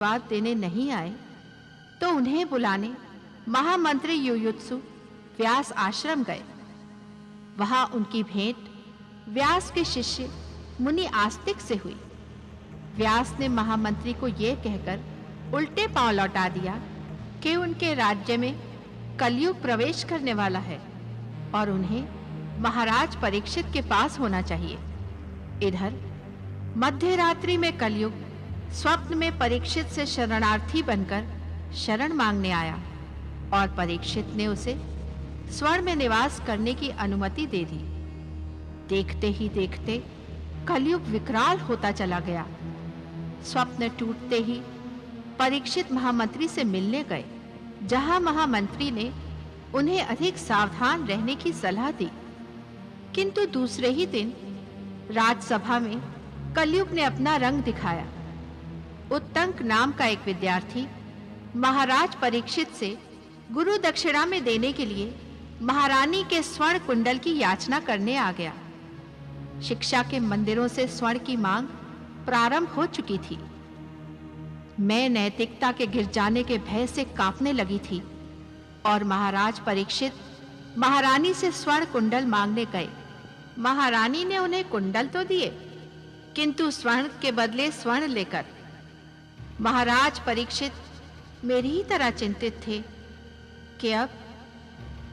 जवाब देने नहीं आए तो उन्हें बुलाने महामंत्री युयुत्सु व्यास आश्रम गए। वहां उनकी भेंट व्यास के शिष्य मुनि आस्तिक से हुई। व्यास ने महामंत्री को यह कहकर उल्टे पांव लौटा दिया कि उनके राज्य में कलयुग प्रवेश करने वाला है और उन्हें महाराज परीक्षित के पास होना चाहिए। इधर मध्य रात्रि में कलयुग स्वप्न में परीक्षित से शरणार्थी बनकर शरण मांगने आया और परीक्षित ने उसे स्वर्ण में निवास करने की अनुमति दे दी। देखते ही देखते कलयुग विकराल होता चला गया। स्वप्न टूटते ही परीक्षित महामंत्री से मिलने गए, जहां महामंत्री ने उन्हें अधिक सावधान रहने की सलाह दी। किंतु दूसरे ही दिन राजसभा में कलयुग ने अपना रंग दिखाया। उत्तंक नाम का एक विद्यार्थी महाराज परीक्षित से गुरु दक्षिणा में देने के लिए महारानी के स्वर्ण कुंडल की याचना करने आ गया। शिक्षा के मंदिरों से स्वर्ण की मांग प्रारंभ हो चुकी थी। मैं नैतिकता के गिर जाने के भय से कांपने लगी थी और महाराज परीक्षित महारानी से स्वर्ण कुंडल मांगने गए। महारानी ने उन्हें कुंडल तो दिए, किंतु स्वर्ण के बदले स्वर्ण लेकर। महाराज परीक्षित मेरी ही तरह चिंतित थे कि अब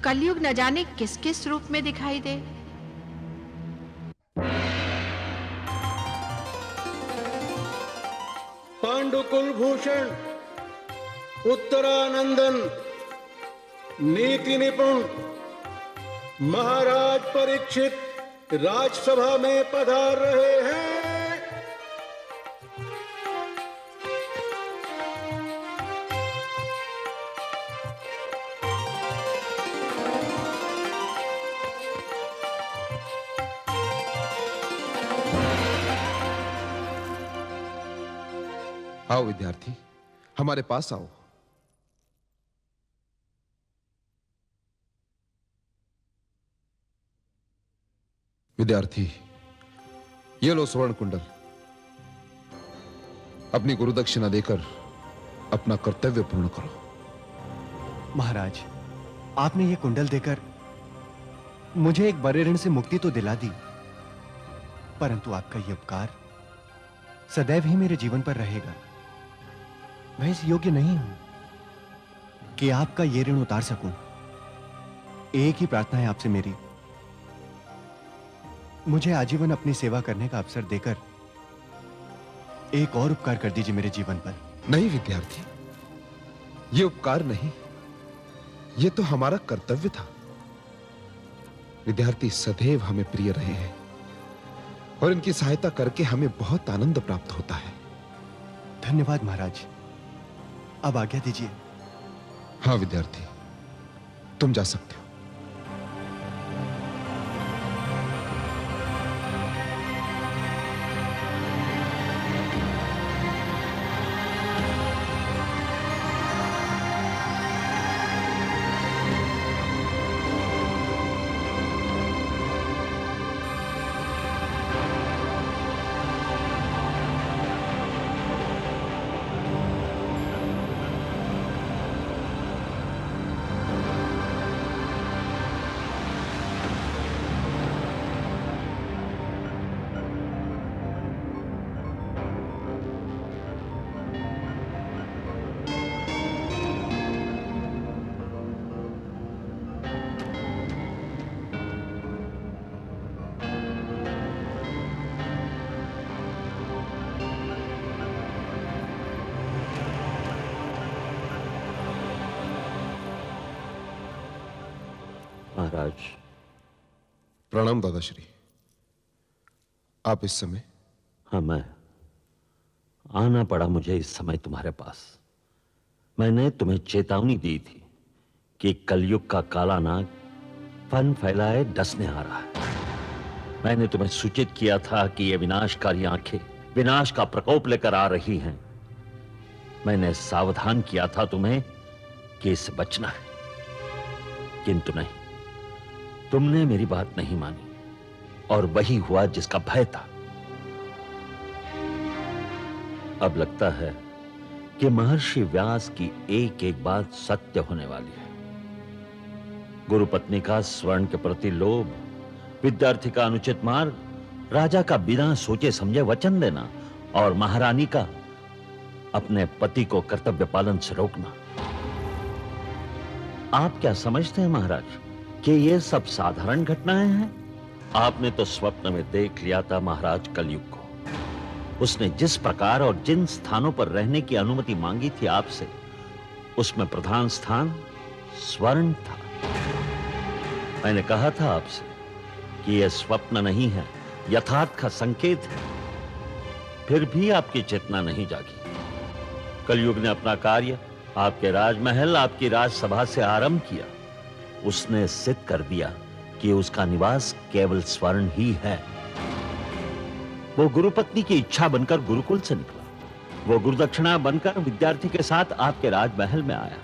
कलयुग न जाने किस किस रूप में दिखाई दे। पांडुकुल भूषण, उत्तरानंदन, नीति निपुण महाराज परीक्षित राजसभा में पधार रहे हैं। आओ विद्यार्थी, हमारे पास आओ। विद्यार्थी, ये लो स्वर्ण कुंडल। अपनी गुरु दक्षिणा देकर अपना कर्तव्य पूर्ण करो। महाराज, आपने ये कुंडल देकर मुझे एक बड़े ऋण से मुक्ति तो दिला दी, परंतु आपका ये उपकार सदैव ही मेरे जीवन पर रहेगा। मैं इस योग्य नहीं हूं कि आपका ये ऋण उतार सकूं। एक ही प्रार्थना है आपसे मेरी, मुझे आजीवन अपनी सेवा करने का अवसर देकर एक और उपकार कर दीजिए मेरे जीवन पर। नहीं विद्यार्थी, ये उपकार नहीं, ये तो हमारा कर्तव्य था। विद्यार्थी सदैव हमें प्रिय रहे हैं और इनकी सहायता करके हमें बहुत आनंद प्राप्त होता है। धन्यवाद महाराज, अब आज्ञा दीजिए। हाँ विद्यार्थी, तुम जा सकते हो। महाराज। प्रणाम दादाश्री। आप इस समय? हाँ, मैं आना पड़ा मुझे इस समय तुम्हारे पास। मैंने तुम्हें चेतावनी दी थी कि कलयुग का काला नाग फन फैलाए डसने आ रहा है। मैंने तुम्हें सूचित किया था कि ये विनाशकारी आंखें विनाश का प्रकोप लेकर आ रही हैं। मैंने सावधान किया था तुम्हें कि इससे बचना है, किंतु नहीं, तुमने मेरी बात नहीं मानी और वही हुआ जिसका भय था। अब लगता है कि महर्षि व्यास की एक एक बात सत्य होने वाली है। गुरु पत्नी का स्वर्ण के प्रति लोभ, विद्यार्थी का अनुचित मार्ग, राजा का बिना सोचे समझे वचन देना और महारानी का अपने पति को कर्तव्य पालन से रोकना। आप क्या समझते हैं महाराज कि ये सब साधारण घटनाएं हैं? आपने तो स्वप्न में देख लिया था महाराज कलयुग को। उसने जिस प्रकार और जिन स्थानों पर रहने की अनुमति मांगी थी आपसे, उसमें प्रधान स्थान स्वर्ण था। मैंने कहा था आपसे कि यह स्वप्न नहीं है, यथार्थ का संकेत है। फिर भी आपकी चेतना नहीं जागी। कलयुग ने अपना कार्य आपके राजमहल, आपकी राजसभा से आरंभ किया। उसने सिद्ध कर दिया कि उसका निवास केवल स्वर्ण ही है। वो गुरुपत्नी की इच्छा बनकर गुरुकुल से निकला। वो गुरुदक्षिणा बनकर विद्यार्थी के साथ आपके राजमहल में आया।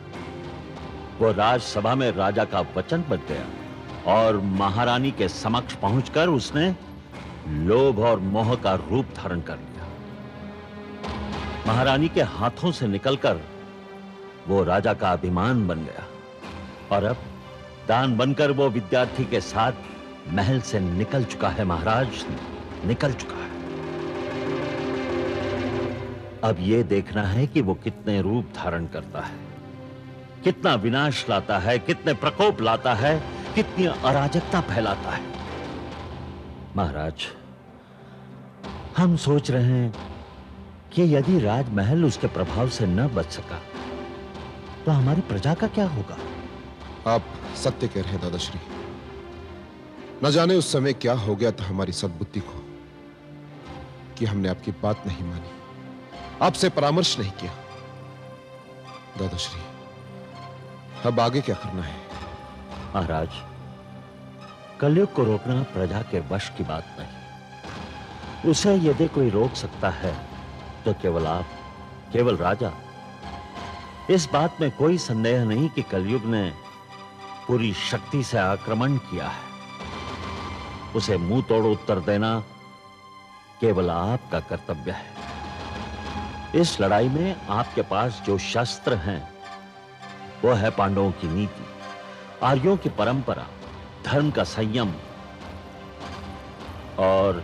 वो राजसभा में राजा का वचन बन गया और महारानी के समक्ष पहुंचकर उसने लोभ और मोह का रूप धारण कर लिया। महारानी के हाथों से निकलकर वो राजा का अभिमान बन गया और अब दान बनकर वो विद्यार्थी के साथ महल से निकल चुका है। महाराज निकल चुका है। अब ये देखना है कि वो कितने रूप धारण करता है, कितना विनाश लाता है, कितने प्रकोप लाता है, कितनी अराजकता फैलाता है। महाराज, हम सोच रहे हैं कि यदि राजमहल उसके प्रभाव से न बच सका तो हमारी प्रजा का क्या होगा? आप सत्य कह रहे हैं दादाश्री। न जाने उस समय क्या हो गया था हमारी सद्बुद्धि को कि हमने आपकी बात नहीं मानी, आपसे परामर्श नहीं किया। दादाश्री, अब आगे क्या करना है? महाराज, कलयुग को रोकना प्रजा के वश की बात नहीं। उसे यदि कोई रोक सकता है तो केवल आप, केवल राजा। इस बात में कोई संदेह नहीं कि कलयुग ने पूरी शक्ति से आक्रमण किया है। उसे मुंह तोड़ उत्तर देना केवल आपका कर्तव्य है। इस लड़ाई में आपके पास जो शस्त्र हैं वो है पांडवों की नीति, आर्यों की परंपरा, धर्म का संयम और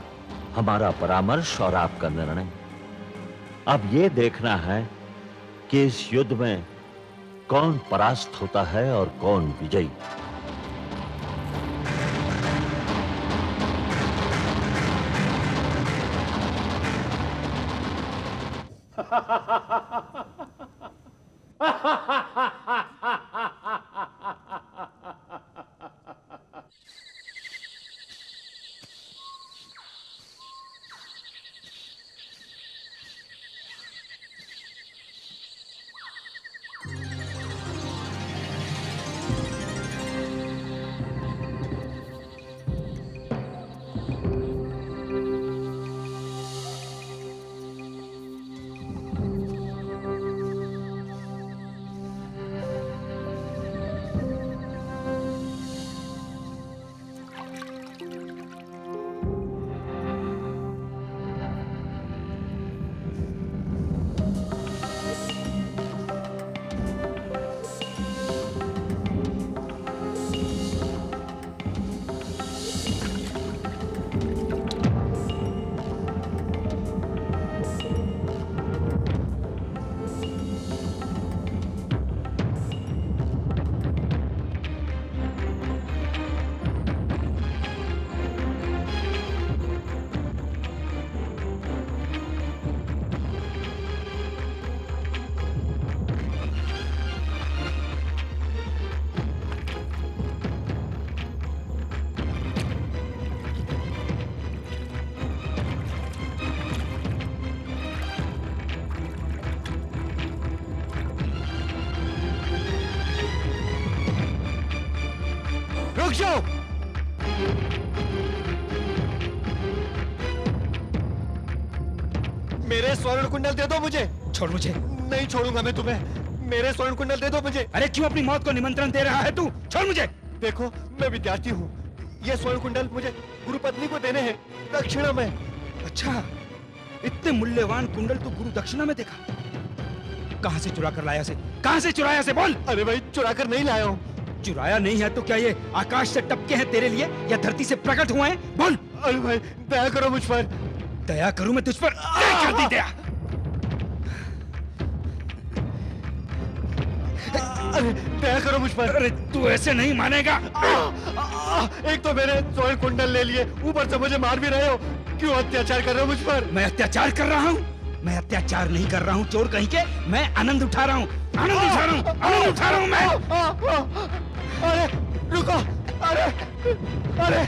हमारा परामर्श और आपका निर्णय। अब यह देखना है कि इस युद्ध में कौन परास्त होता है और कौन विजयी। रुक जाओ। मेरे स्वर्ण कुंडल दे दो मुझे। छोड़ मुझे। नहीं छोड़ूंगा मैं तुम्हें। मेरे स्वर्ण कुंडल दे दो मुझे। अरे क्यों अपनी मौत को निमंत्रण दे रहा है तू? छोड़ मुझे। देखो, मैं विद्यार्थी हूँ। ये स्वर्ण कुंडल मुझे गुरुपत्नी को देने हैं दक्षिणा में। अच्छा, इतने मूल्यवान कुंडल तू गुरु दक्षिणा में देखा? कहां से चुरा कर लाया से? कहां से चुराया से बोल? अरे भाई चुरा कर नहीं लाया हूँ। चुराया नहीं है तो क्या ये आकाश से टपके हैं तेरे लिए या धरती से प्रकट हुए हैं? बोल। अरे भाई दया करो मुझ पर। दया करूं मैं तुझ पर? क्या कर दी दया? अरे दया करो मुझ पर। अरे तू ऐसे नहीं मानेगा। एक तो मेरे स्वर्ण कुंडल ले लिए, ऊपर से मुझे मार भी रहे हो। क्यों अत्याचार कर रहे हो मुझ पर? मैं अत्याचार कर रहा हूँ? मैं अत्याचार नहीं कर रहा हूँ चोर कहीं के। मैं आनंद उठा रहा हूँ, आनंद उठा रहा हूँ, आनंद उठा रहा हूँ मैं। अरे रुको, अरे अरे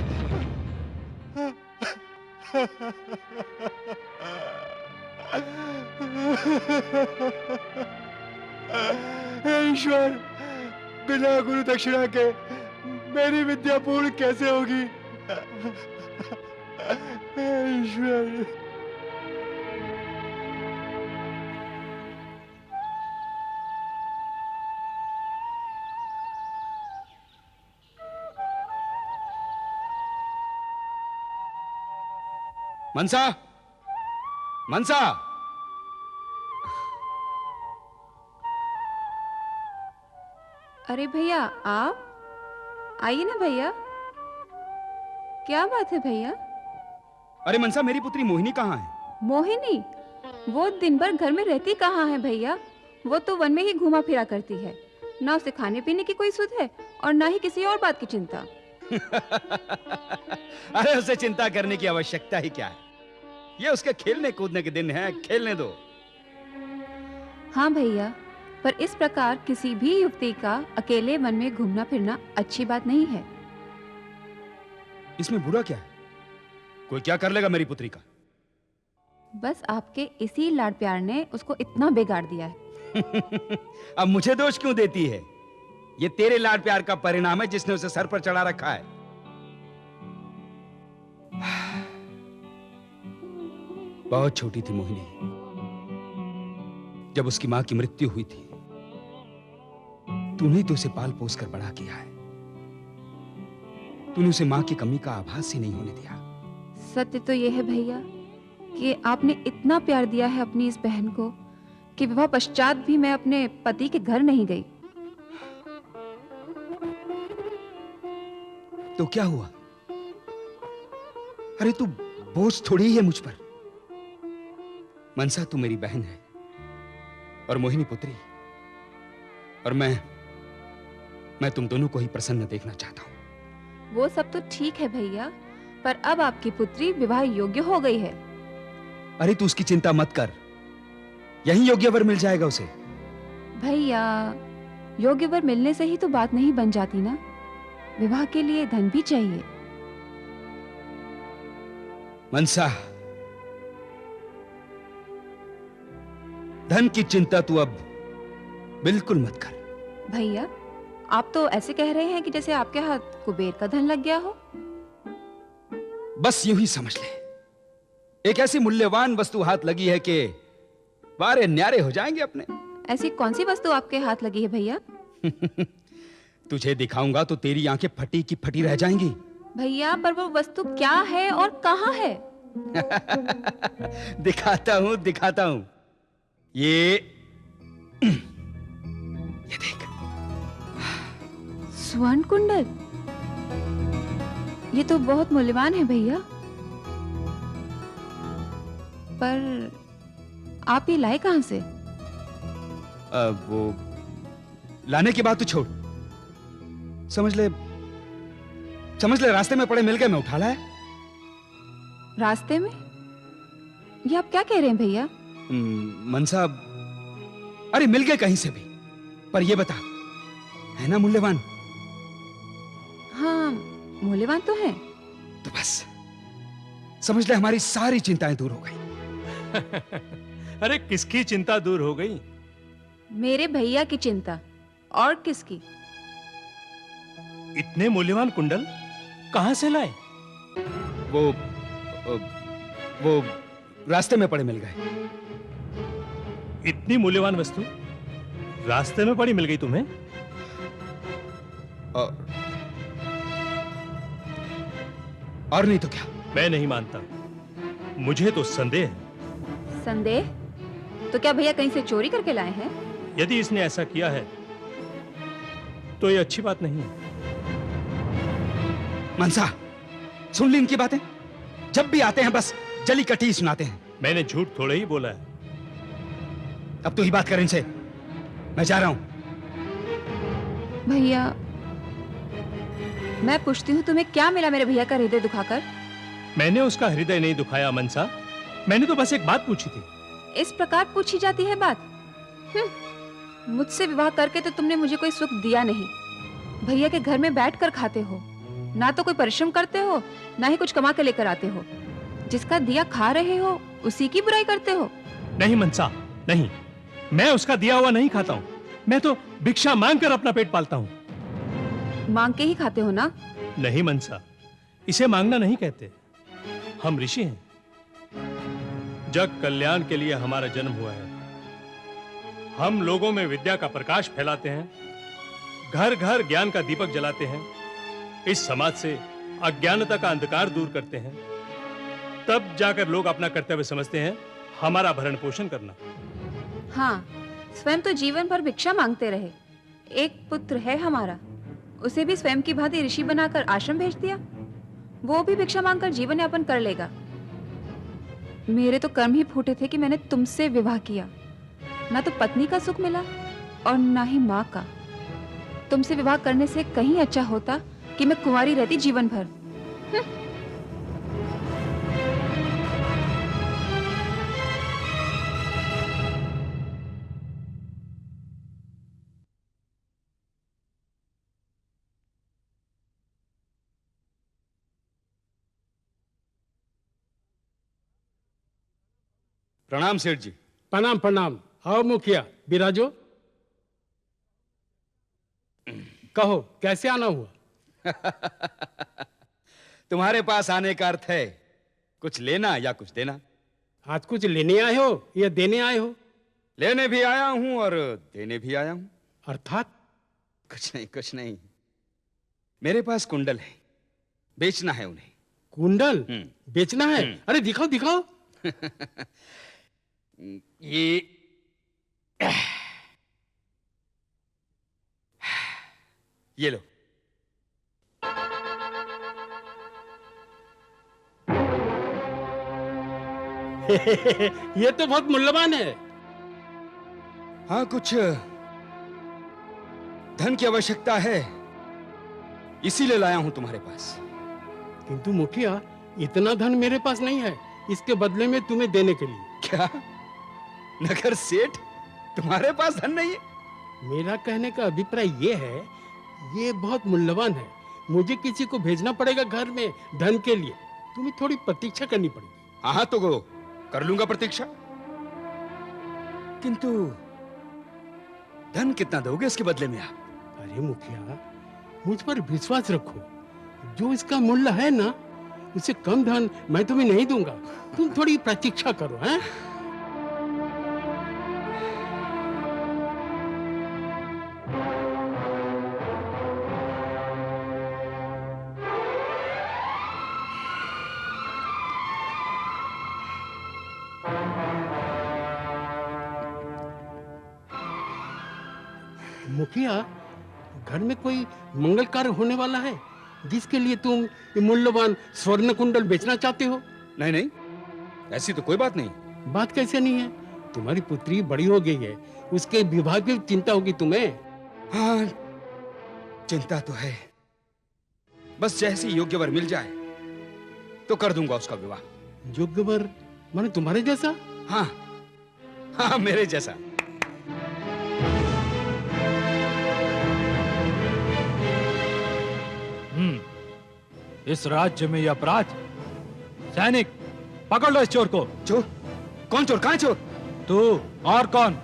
हे ईश्वर, बिना गुरु दक्षिणा के मेरी विद्या पूर्ण कैसे होगी? हे ईश्वर। मनसा, मनसा, अरे भैया आप आइए ना भैया। क्या बात है भैया? अरे मनसा, मेरी पुत्री मोहिनी कहाँ है? मोहिनी? वो दिन भर घर में रहती कहाँ है भैया? वो तो वन में ही घूमा फिरा करती है। ना उसे खाने पीने की कोई सुध है और ना ही किसी और बात की चिंता। अरे उसे चिंता करने की आवश्यकता ही क्या है? ये उसके खेलने कूदने के दिन है, खेलने दो। हाँ भैया, पर इस प्रकार किसी भी युवती का अकेले वन में घूमना फिरना अच्छी बात नहीं है। इसमें बुरा क्या है? कोई क्या कर लेगा मेरी पुत्री का? बस आपके इसी लाड प्यार ने उसको इतना बिगाड़ दिया है। अब मुझे दोष क्यों देती है? ये तेरे लाड प्यार का परिणाम है जिसने उसे सर पर चढ़ा रखा है। बहुत छोटी थी मोहिनी जब उसकी मां की मृत्यु हुई थी। तूने तो उसे पाल पोस कर बड़ा किया है। तूने उसे मां की कमी का आभास ही नहीं होने दिया। सत्य तो यह है भैया कि आपने इतना प्यार दिया है अपनी इस बहन को कि विवाह पश्चात भी मैं अपने पति के घर नहीं गई। तो क्या हुआ? अरे तू बोझ थोड़ी ही है मुझ पर। मनसा, तू मेरी बहन है और मोहिनी पुत्री, और मैं तुम दोनों को ही प्रसन्न देखना चाहता हूं। वो सब तो ठीक है भैया, पर अब आपकी पुत्री विवाह योग्य हो गई है। अरे तू उसकी चिंता मत कर, यही योग्य वर मिल जाएगा उसे। भैया, योग्य वर मिलने से ही तो बात नहीं बन जाती ना। विवाह के लिए धन भी चाहिए। मनसा, धन की चिंता तू अब बिल्कुल मत कर। भैया, आप तो ऐसे कह रहे हैं कि जैसे आपके हाथ कुबेर का धन लग गया हो। बस यूं ही समझ ले, एक ऐसी मूल्यवान वस्तु हाथ लगी है कि वारे न्यारे हो जाएंगे अपने। ऐसी कौन सी वस्तु आपके हाथ लगी है भैया? तुझे दिखाऊंगा तो तेरी आंखें फटी की फटी रह जाएंगी। भैया, पर वो वस्तु क्या है और कहाँ है? दिखाता हूं। ये देख। स्वर्ण कुंडल? ये तो बहुत मूल्यवान है भैया। पर आप ये लाए कहां से? वो लाने की बात तो छोड़, समझ ले रास्ते में पड़े मिल गए, मैं उठा लाया। रास्ते में? ये आप क्या कह रहे हैं भैया? मनसा, अरे मिल गए कहीं से भी, पर ये बता, है ना मूल्यवान? हाँ, मूल्यवान तो है। तो बस समझ ले हमारी सारी चिंताएं दूर हो गई। अरे किसकी चिंता दूर हो गई? मेरे भैया की चिंता। और किसकी? इतने मूल्यवान कुंडल कहां से लाए? वो रास्ते में पड़े मिल गए। इतनी मूल्यवान वस्तु रास्ते में पड़ी मिल गई तुम्हें? और नहीं तो क्या? मैं नहीं मानता, मुझे तो संदेह है। संदेह? तो क्या भैया कहीं से चोरी करके लाए हैं? यदि इसने ऐसा किया है तो ये अच्छी बात नहीं है। मनसा, सुन ली इनकी बातें। जब भी आते हैं बस जली कटी ही सुनाते हैं। मैंने झूठ थोड़े ही बोला है। अब तो ही बात कर इनसे। मैं जा रहा हूं। भैया, मैं पूछती हूँ तुम्हें क्या मिला मेरे भैया का हृदय दुखाकर? मैंने उसका हृदय नहीं दुखाया मनसा, मैंने तो बस एक बात पूछी थी। इस प्रकार पूछी जाती है बात? मुझसे विवाह करके तो तुमने मुझे कोई सुख दिया नहीं। भैया के घर में बैठकर खाते हो, ना तो कोई परिश्रम करते हो, ना ही कुछ कमा के लेकर आते हो। जिसका दिया खा रहे हो उसी की बुराई करते हो। नहीं मनसा, नहीं, मैं उसका दिया हुआ नहीं खाता हूँ। मैं तो भिक्षा मांग कर अपना पेट पालता हूँ। मांग के ही खाते हो ना? नहीं मनसा, इसे मांगना नहीं कहते। हम ऋषि हैं। जग कल्याण के लिए हमारा जन्म हुआ है। हम लोगों में विद्या का प्रकाश फैलाते हैं, घर घर ज्ञान का दीपक जलाते हैं, इस समाज से अज्ञानता का अंधकार दूर करते हैं। तब जाकर लोग अपना कर्तव्य समझते हैं हमारा भरण पोषण करना। हाँ, स्वयं तो जीवन भर भिक्षा मांगते रहे। एक पुत्र है हमारा, उसे भी स्वयं की भांति ऋषि बनाकर आश्रम भेज दिया। वो भी भिक्षा मांगकर जीवन यापन कर लेगा। मेरे तो कर्म ही फूटे थे कि मैंने तुमसे विवाह किया। ना तो पत्नी का सुख मिला और ना ही माँ का। तुमसे विवाह करने से कहीं अच्छा होता कि मैं कुंवारी रहती जीवन भर। प्रणाम सेठ जी। प्रणाम प्रणाम। आओ मुखिया, बिराजो। कहो कैसे आना हुआ? तुम्हारे पास आने का अर्थ है कुछ लेना या कुछ देना। आज कुछ लेने आए हो या देने आए हो? लेने भी आया हूं और देने भी आया हूं। अर्थात? कुछ नहीं, कुछ नहीं। मेरे पास कुंडल है, बेचना है उन्हें। कुंडल बेचना है? अरे दिखाओ दिखाओ। ये लो। ये तो बहुत मूल्यवान है। हाँ, कुछ धन की आवश्यकता है, इसीलिए लाया हूं तुम्हारे पास। किंतु मुखिया, इतना धन मेरे पास नहीं है इसके बदले में तुम्हें देने के लिए। क्या नगर सेठ, तुम्हारे पास धन नहीं है? मेरा कहने का अभिप्राय ये है, ये बहुत मूल्यवान है। मुझे किसी को भेजना पड़ेगा घर में धन के लिए। तुम्हें थोड़ी प्रतीक्षा करनी पड़ेगी। हाँ तो कर लूंगा प्रतीक्षा, किंतु धन कितना दोगे इसके बदले में आप? अरे मुखिया, मुझ पर विश्वास रखो। जो इसका मूल्य है ना, उससे कम धन मैं तुम्हें नहीं दूंगा। तुम थोड़ी प्रतीक्षा करो। हैं? मुखिया, घर में कोई मंगल कार्य होने वाला है जिसके लिए तुम ये मूल्यवान स्वर्ण कुंडल बेचना चाहते हो? नहीं नहीं, ऐसी तो कोई बात नहीं। बात कैसे नहीं है? तुम्हारी पुत्री बड़ी हो गई है, उसके विवाह की चिंता होगी तुम्हें। हाँ, चिंता तो है। बस जैसी योग्य वर मिल जाए तो कर दूंगा उसका विवाह। योग्य वर माने तुम्हारे जैसा? हाँ हाँ, मेरे जैसा। इस राज्य में यह अपराध। सैनिक, पकड़ लो इस चोर को। चोर? कौन चोर? कहां चोर? तू और कौन?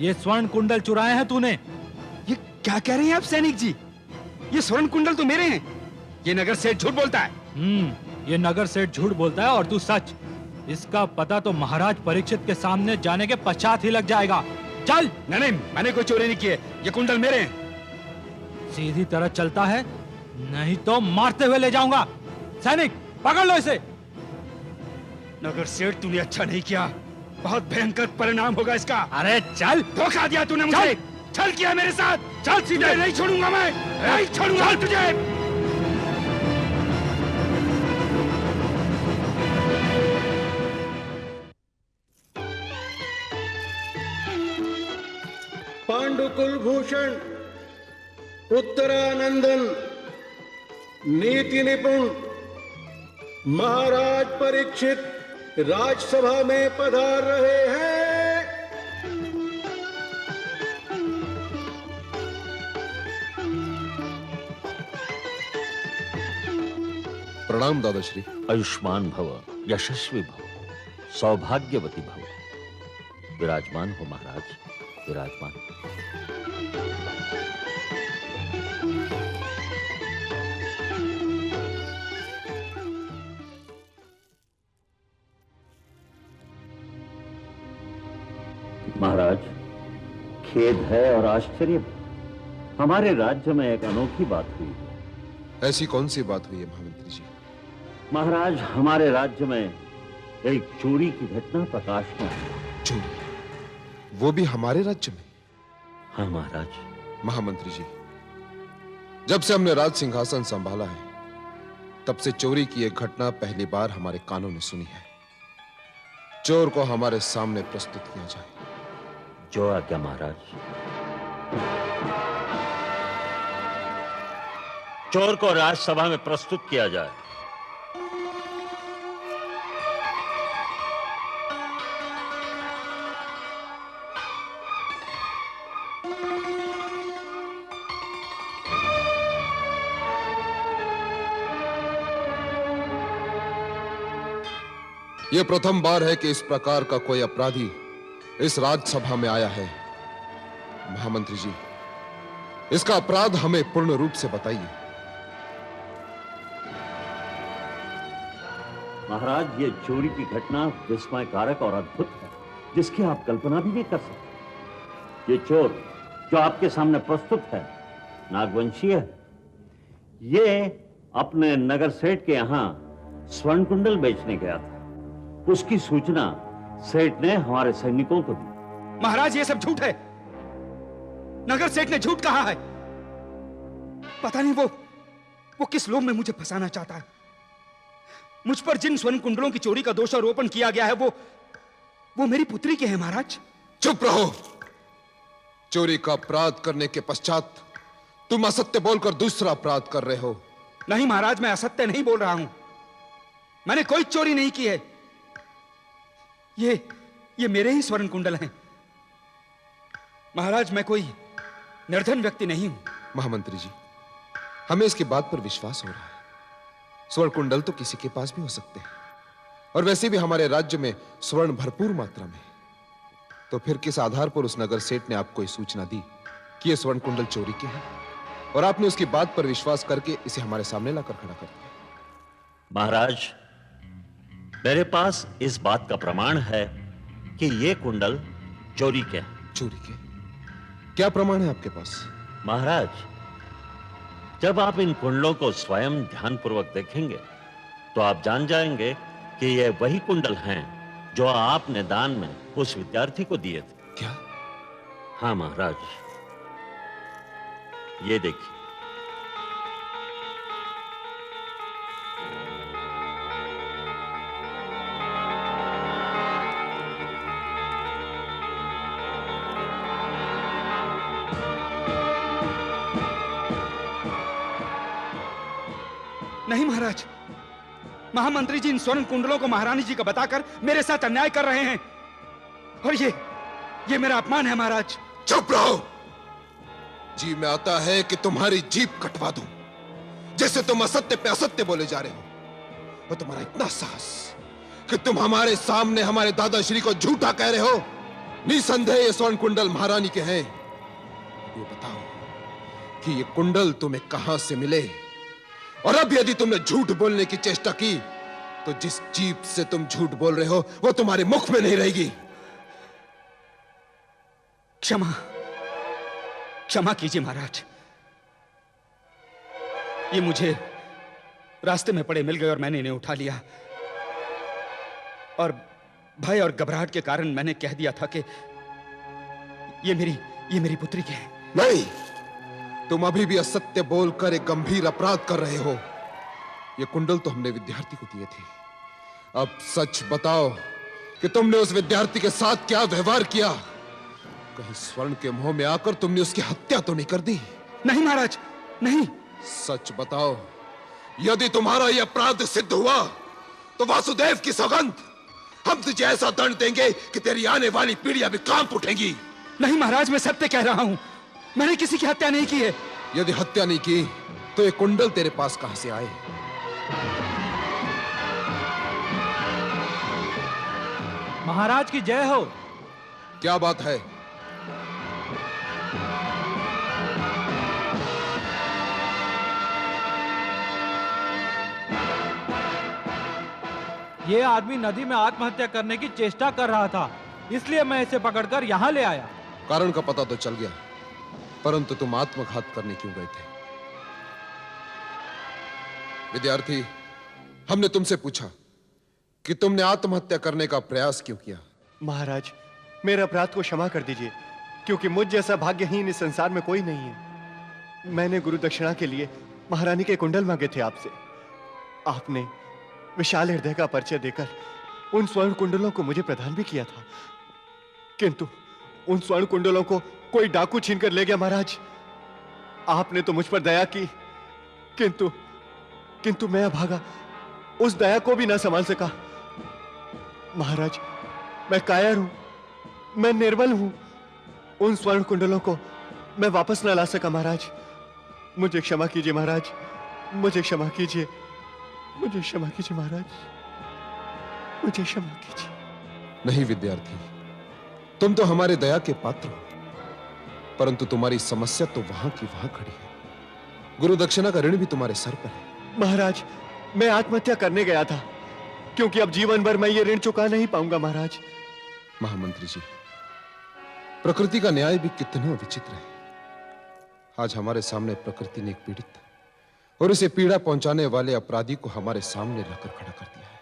ये स्वर्ण कुंडल चुराए हैं तूने। ये क्या कह रहे हैं आप सैनिक जी? ये स्वर्ण कुंडल तो मेरे हैं। ये नगर सेठ झूठ बोलता है। ये नगर सेठ झूठ बोलता है और तू सच। इसका पता तो महाराज परीक्षित के सामने जाने के पश्चात ही लग जाएगा। चल। नहीं, मैंने कोई चोरी नहीं की है। ये कुंडल मेरे हैं। सीधी तरह चलता है, नहीं तो मारते हुए ले जाऊंगा। सैनिक, पकड़ लो इसे। नगर सेठ, तूने अच्छा नहीं किया बहुत भयंकर परिणाम होगा इसका। अरे चल। धोखा दिया तूने मुझे। छल किया मेरे साथ। चल सीधे। नहीं छोड़ूंगा मैं, नहीं छोड़ूंगा तुझे। पांडुकुल भूषण, उत्तरानंदन, नीति निपुण महाराज परीक्षित राजसभा में पधार रहे हैं। प्रणाम दादाश्री। आयुष्मान भव, यशस्वी भव, सौभाग्यवती भव। विराजमान हो महाराज, विराजमान। महाराज, खेद है और आश्चर्य भी। हमारे राज्य में एक अनोखी बात हुई है। ऐसी कौन सी बात हुई है महामंत्री जी? महाराज, हमारे राज्य में एक चोरी की घटना प्रकाश में आई। चोरी? वो भी हमारे राज्य में? हाँ महाराज। महामंत्री जी, जब से हमने राज सिंहासन संभाला है, तब से चोरी की एक घटना पहली बार हमारे कानों ने सुनी है। चोर को हमारे सामने प्रस्तुत किया जाए। जो आज्ञा महाराज। चोर को राजसभा में प्रस्तुत किया जाए। यह प्रथम बार है कि इस प्रकार का कोई अपराधी इस राज्यसभा में आया है। महामंत्री जी, इसका अपराध हमें पूर्ण रूप से बताइए। महाराज, ये चोरी की घटना विस्मयकारक और अद्भुत है, जिसकी आप कल्पना भी नहीं कर सकते। ये चोर जो आपके सामने प्रस्तुत है, नागवंशीय है। ये अपने नगर सेठ के यहां स्वर्ण कुंडल बेचने गया था। उसकी सूचना सेठ ने हमारे सैनिकों को दी। महाराज, ये सब झूठ है। नगर सेठ ने झूठ कहा है। पता नहीं वो किस लोभ में मुझे फंसाना चाहता है। मुझ पर जिन स्वर्ण कुंडलों की चोरी का दोषारोपण किया गया है, वो मेरी पुत्री के हैं महाराज। चुप रहो। चोरी का अपराध करने के पश्चात तुम असत्य बोलकर दूसरा अपराध कर रहे हो। नहीं महाराज, मैं असत्य नहीं बोल रहा हूं। मैंने कोई चोरी नहीं की है। ये मेरे ही स्वर्ण कुंडल हैं। महाराज, मैं कोई निर्धन व्यक्ति नहीं हूं। महामंत्री जी, हमें इसकी बात पर विश्वास हो रहा है। स्वर्ण कुंडल तो किसी के पास भी हो सकते हैं, और वैसे भी हमारे राज्य में स्वर्ण भरपूर मात्रा में। तो फिर किस आधार पर उस नगर सेठ ने आपको यह सूचना दी कि यह स्वर्ण कुंडल चोरी के हैं, और आपने उसकी बात पर विश्वास करके इसे हमारे सामने लाकर खड़ा कर दिया? महाराज, मेरे पास इस बात का प्रमाण है कि ये कुंडल चोरी के हैं। चोरी के? क्या प्रमाण है आपके पास? महाराज, जब आप इन कुंडलों को स्वयं ध्यानपूर्वक देखेंगे तो आप जान जाएंगे कि ये वही कुंडल हैं जो आपने दान में उस विद्यार्थी को दिए थे। क्या? हाँ महाराज, ये देखिए। नहीं महाराज, महामंत्री जी इन स्वर्ण कुंडलों को महारानी जी का बताकर मेरे साथ अन्याय कर रहे हैं, और ये मेरा अपमान है महाराज। चुप रहो। जी में आता है कि तुम्हारी जीभ कटवा दूं। जैसे तुम असत्य पे असत्य बोले जा रहे हो, और तुम्हारा इतना साहस कि तुम हमारे सामने हमारे दादाश्री को झूठा कह रहे हो। निसंदेह ये स्वर्ण कुंडल महारानी के हैं। ये बताओ कि ये कुंडल तुम्हें कहां से मिले, और अब यदि तुमने झूठ बोलने की चेष्टा की तो जिस जीभ से तुम झूठ बोल रहे हो वो तुम्हारे मुख में नहीं रहेगी। क्षमा कीजिए महाराज। ये मुझे रास्ते में पड़े मिल गए और मैंने इन्हें उठा लिया, और भय और घबराहट के कारण मैंने कह दिया था कि ये मेरी पुत्री के हैं। नहीं, तुम अभी भी असत्य बोलकर एक गंभीर अपराध कर रहे हो। ये कुंडल तो हमने विद्यार्थी को दिए थे। अब सच बताओ कि तुमने उस विद्यार्थी के साथ क्या व्यवहार किया। कहीं स्वर्ण के मोह में आकर तुमने उसकी हत्या तो नहीं कर दी? नहीं महाराज, नहीं। सच बताओ, यदि तुम्हारा यह अपराध सिद्ध हुआ तो वासुदेव की सौगंध, हम तुझे ऐसा दंड देंगे कि तेरी आने वाली पीढ़ियां भी कांप उठेंगी। नहीं महाराज, मैं सत्य कह रहा हूं, मैंने किसी की हत्या नहीं की है। यदि हत्या नहीं की तो ये कुंडल तेरे पास कहां से आए? महाराज की जय हो। क्या बात है? ये आदमी नदी में आत्महत्या करने की चेष्टा कर रहा था, इसलिए मैं इसे पकड़कर यहाँ ले आया। कारण का पता तो चल गया, परंतु तुम आत्मघात करने क्यों गए थे? विद्यार्थी, हमने तुमसे पूछा कि तुमने आत्महत्या करने का प्रयास क्यों किया? महाराज, मेरे अपराध को क्षमा कर दीजिए, क्योंकि मुझ जैसा भाग्यहीन इस संसार में कोई नहीं है। मैंने गुरु दक्षिणा के लिए महारानी के कुंडल मांगे थे आपसे। आपने विशाल हृदय का परिचय देकर उन स्वर्ण कुंडलों को मुझे प्रदान भी किया था, किंतु उन स्वर्ण कुंडलों को कोई डाकू छीनकर ले गया। महाराज, आपने तो मुझ पर दया की, किंतु मैं अभागा उस दया को भी ना संभाल सका। महाराज, मैं कायर हूं, मैं निर्बल हूं। उन स्वर्ण कुंडलों को मैं वापस ना ला सका। महाराज, मुझे क्षमा कीजिए। महाराज, मुझे क्षमा कीजिए, मुझे क्षमा कीजिए। महाराज, मुझे क्षमा कीजिए। नहीं विद्यार्थी, तुम तो हमारे दया के पात्र हो, परंतु तुम्हारी समस्या तो वहां की वहां खड़ी है। गुरु दक्षिणा का ऋण भी तुम्हारे सर पर है। महाराज, मैं आत्महत्या करने गया था, क्योंकि अब जीवन भर मैं ये ऋण चुका नहीं पाऊंगा। महाराज, महामंत्री जी, प्रकृति का न्याय भी कितना विचित्र है। आज हमारे सामने प्रकृति ने एक पीड़ित और इसे पीड़ा पहुंचाने वाले अपराधी को हमारे सामने लाकर खड़ा कर दिया है।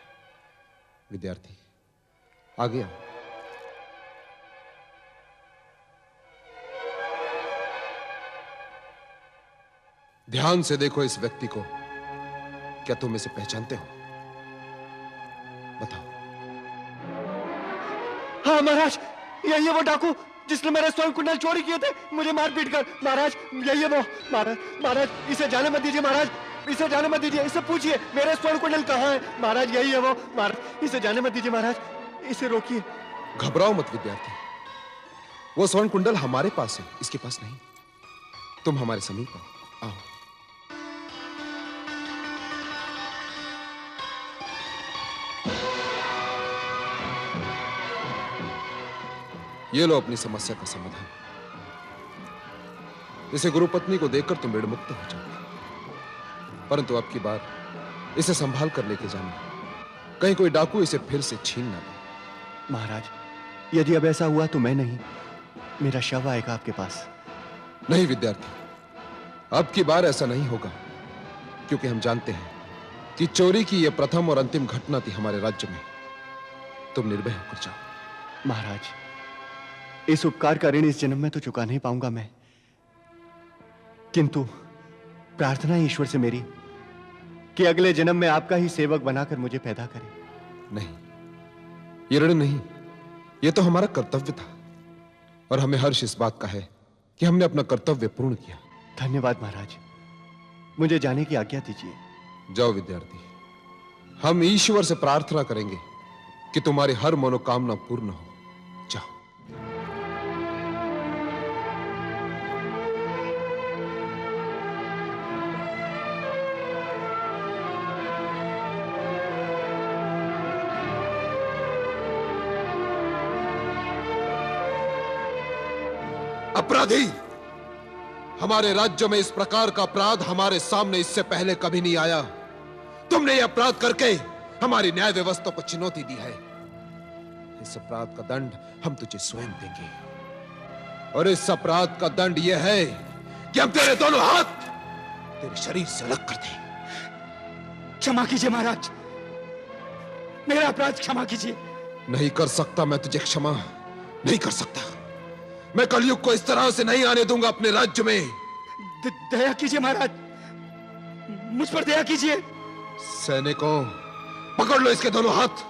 विद्यार्थी, आगे आओ। ध्यान से देखो इस व्यक्ति को। क्या तुम इसे पहचानते हो? बताओ। हाँ महाराज, यही है वो डाकू जिसने मेरे स्वर्ण कुंडल चोरी किए थे, मुझे मार पीट कर। महाराज, यही है वो। महाराज, इसे जाने मत दीजिए। महाराज, इसे जाने मत दीजिए। इससे पूछिए मेरे स्वर्ण कुंडल कहाँ है। महाराज, यही है वो। महाराज, इसे जाने मत दीजिए। महाराज, इसे रोकिए। घबराओ मत विद्यार्थी, वो स्वर्ण कुंडल हमारे पास है, इसके पास नहीं। तुम हमारे समीप आओ। ये लो अपनी समस्या का समाधान। इसे गुरुपत्नी को देकर तुम ऋण मुक्त हो जाओगे, परंतु अब की बार इसे संभाल कर लेके जाना, कहीं कोई डाकू इसे फिर से छीन ना ले। महाराज, यदि अब ऐसा हुआ तो मैं नहीं, मेरा शव आएगा आपके पास। नहीं विद्यार्थी, अब की बार ऐसा नहीं होगा, क्योंकि हम जानते हैं कि चोरी की यह प्रथम और अंतिम घटना थी हमारे राज्य में। तुम निर्भय होकर जाओ। महाराज, इस उपकार का ऋण इस जन्म में तो चुका नहीं पाऊंगा मैं, किंतु प्रार्थना है ईश्वर से मेरी कि अगले जन्म में आपका ही सेवक बनाकर मुझे पैदा करे। नहीं, ये ऋण नहीं, ये तो हमारा कर्तव्य था, और हमें हर्ष इस बात का है कि हमने अपना कर्तव्य पूर्ण किया। धन्यवाद महाराज, मुझे जाने की आज्ञा दीजिए। जाओ विद्यार्थी, हम ईश्वर से प्रार्थना करेंगे कि तुम्हारी हर मनोकामना पूर्ण हो। जाओ। अपराधी, हमारे राज्य में इस प्रकार का अपराध हमारे सामने इससे पहले कभी नहीं आया। तुमने यह अपराध करके हमारी न्याय व्यवस्था को चुनौती दी है। इस अपराध का दंड हम तुझे स्वयं देंगे, और इस अपराध का दंड यह है कि हम तेरे दोनों हाथ तेरे शरीर से अलग कर दें। क्षमा कीजिए महाराज, मेरा अपराध क्षमा कीजिए। नहीं कर सकता, मैं तुझे क्षमा नहीं कर सकता। मैं कलयुग को इस तरह से नहीं आने दूंगा अपने राज्य में। दया कीजिए महाराज, मुझ पर दया कीजिए। सैनिकों, पकड़ लो इसके दोनों हाथ।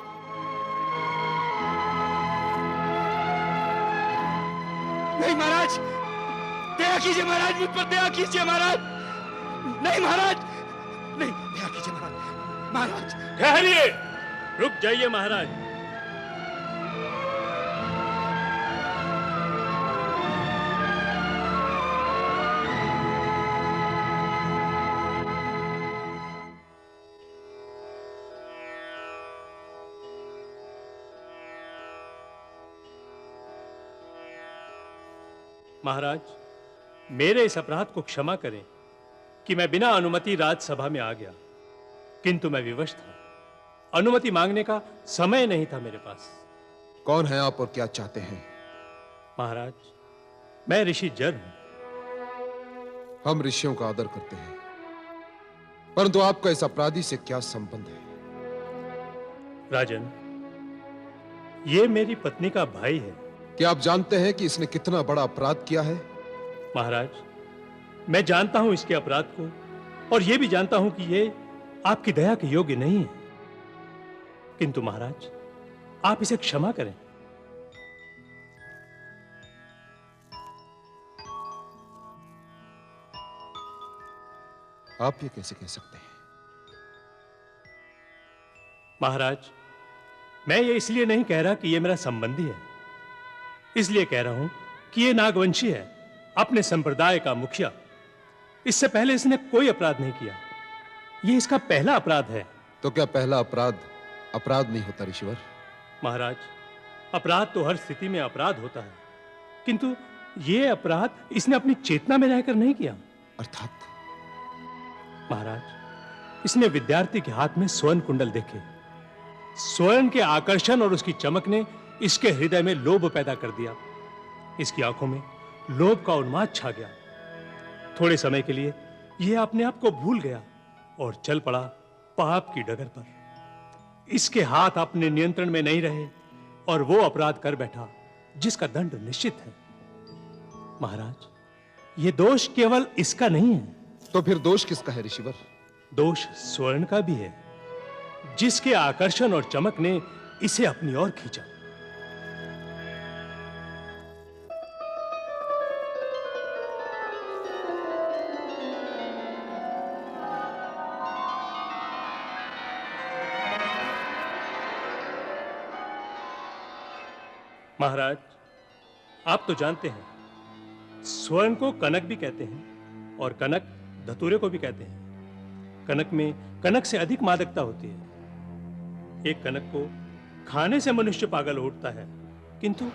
नहीं महाराज, दया कीजिए महाराज, मुझ पर दया कीजिए महाराज। नहीं महाराज, नहीं, दया कीजिए महाराज। महाराज ठहरिए, रुक जाइए महाराज। महाराज, मेरे इस अपराध को क्षमा करें कि मैं बिना अनुमति राजसभा में आ गया, किंतु मैं विवश था। अनुमति मांगने का समय नहीं था मेरे पास। कौन है आप और क्या चाहते हैं? महाराज, मैं ऋषि जर हूं। हम ऋषियों का आदर करते हैं, परंतु आपका इस अपराधी से क्या संबंध है? राजन, ये मेरी पत्नी का भाई है। क्या आप जानते हैं कि इसने कितना बड़ा अपराध किया है? महाराज, मैं जानता हूं इसके अपराध को, और यह भी जानता हूं कि ये आपकी दया के योग्य नहीं है, किंतु महाराज, आप इसे क्षमा करें। आप ये कैसे कह सकते हैं? महाराज, मैं ये इसलिए नहीं कह रहा कि ये मेरा संबंधी है, इसलिए कह रहा हूं कि ये नागवंशी है, अपने संप्रदाय का मुखिया। इससे पहले इसने कोई अपराध नहीं किया। ये इसका पहला अपराध है। तो क्या पहला अपराध अपराध नहीं होता ऋषिवर? महाराज, अपराध तो हर स्थिति में अपराध होता है, किंतु ये अपराध इसने अपनी चेतना में रहकर नहीं किया। अर्थात? महाराज, इसने विद्यार्थी के हाथ में स्वर्ण कुंडल देखे। स्वर्ण के आकर्षण और उसकी चमक ने इसके हृदय में लोभ पैदा कर दिया। इसकी आंखों में लोभ का उन्माद छा गया। थोड़े समय के लिए यह अपने आप को भूल गया और चल पड़ा पाप की डगर पर। इसके हाथ अपने नियंत्रण में नहीं रहे और वो अपराध कर बैठा जिसका दंड निश्चित है। महाराज, ये दोष केवल इसका नहीं है। तो फिर दोष किसका है ऋषिवर? दोष स्वर्ण का भी है, जिसके आकर्षण और चमक ने इसे अपनी ओर खींचा। महाराज, आप तो जानते हैं, स्वर्ण को कनक भी कहते हैं और कनक धतूरे को भी कहते हैं। कनक में कनक से अधिक मादकता होती है। एक कनक को खाने से मनुष्य पागल उठता है, किंतु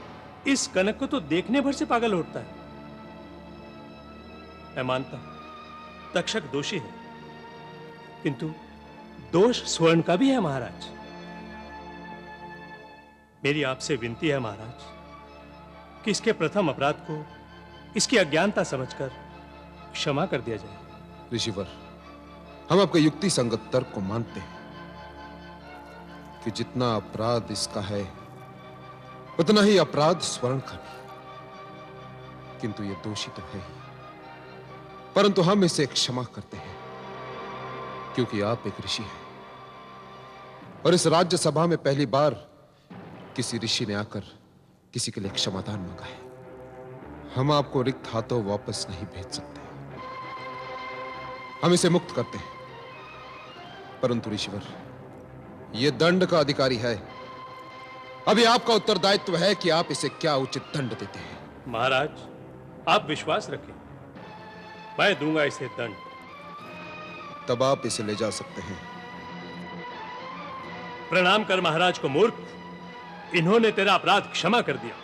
इस कनक को तो देखने भर से पागल उठता है। मैं मानता हूं तक्षक दोषी है, किंतु दोष स्वर्ण का भी है। महाराज, मेरी आपसे विनती है महाराज कि इसके प्रथम अपराध को इसकी अज्ञानता समझकर क्षमा कर दिया जाए। ऋषिवर, हम आपके युक्ति संगत तर्क को मानते हैं कि जितना अपराध इसका है उतना ही अपराध स्वर्ण का भी, किंतु ये दोषी तो है ही। परंतु हम इसे क्षमा करते हैं क्योंकि आप एक ऋषि हैं और इस राज्य सभा में पहली बार किसी ऋषि ने आकर किसी के लिए क्षमादान मांगा है। हम आपको रिक्त हाथों वापस नहीं भेज सकते। हम इसे मुक्त करते हैं, परंतु ऋषिवर, यह दंड का अधिकारी है। अभी आपका उत्तरदायित्व है कि आप इसे क्या उचित दंड देते हैं। महाराज, आप विश्वास रखें, मैं दूंगा इसे दंड। तब आप इसे ले जा सकते हैं। प्रणाम कर महाराज को मूर्ख, इन्होंने तेरा अपराध क्षमा कर दिया।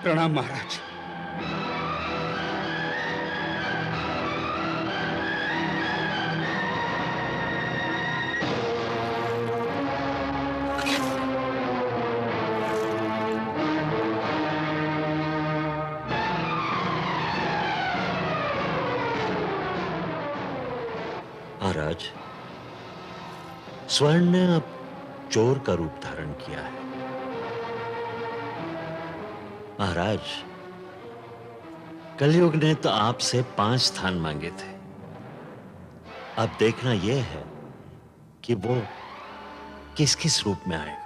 प्रणाम महाराज। महाराज, स्वर्ण ने अब चोर का रूप धारण किया है। महाराज, कलयुग ने तो आपसे 5 स्थान मांगे थे। अब देखना यह है कि वो किस किस रूप में आएगा।